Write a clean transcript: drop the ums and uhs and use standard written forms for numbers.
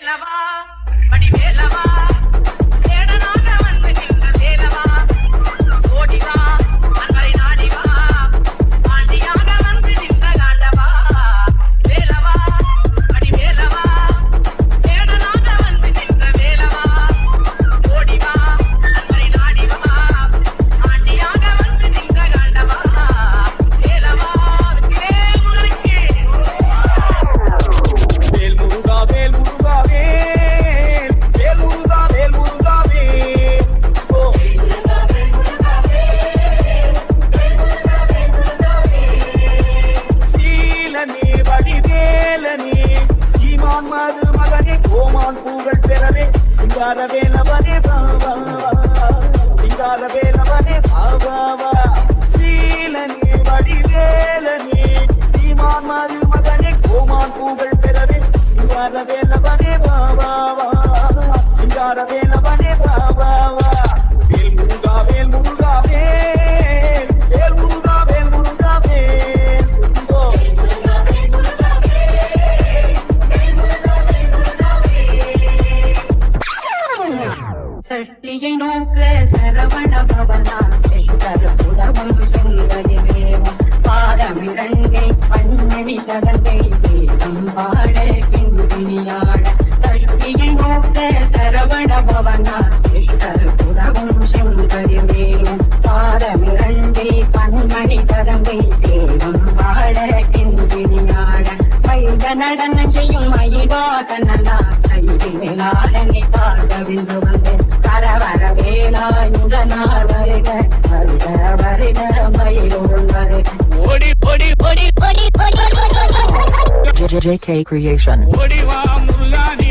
வேலவா படி வேலவா தேடனாக வந்து நின்ற வேலவா ஓடிவா அன்பரை நாடிவா ஆண்டியாக வந்து நின்ற காண்டவா வேலவா படி வேலவா தேடனாக வந்து நின்ற வேலவா ஓடிவா அன்பரை நாடிவா ஆண்டியாக வந்து நின்ற காண்டவா வேலவா வேல் உனக்கே வேல் முருகா வேல் முருகா வேல் வேல் முருகா வேல் முருகா வேல் ஓ சீலனே வடிவேலனே சீமான் மது மகனே கோமான் புகழ் பெறவே சிங்கார வேலவனே பாவா சிங்கார வேலவனே பாவா சீலனே வடிவேலனே சீமான் மது மகனே கோமான் புகழ் பெறவே சிங்கார வேலவனே பாவா சிங்கார வேலவனே பாவா வேல் முருகா வேல் முருகா வேல் வேல் முருகா வேல் முருகா வேல் சிங்கோ சஷ்டியை நோக்க சரவண பவனா புதவும் சுந்தரிவேவம் பாதமிரண்டை பன்மணி சதங்கை வேதம் பாட பின்னியாட சஷ்டியை நோக்க சரவண பவனா புதவும் சுந்தரிவேவம் பாதமிரண்டை பன்மணி சதங்கை தேவம் பாட பின்னியாட மைத நடன செய்யும் மயிலாதனலா கைவிலாதனை பாடவிந்து வந்து கரவர வேலாயுதனார் வருக வருக வருக மயிலோன் வருக ஓடி ஓடி ஓடி JK Creation. ஓடி வா முருகா நீ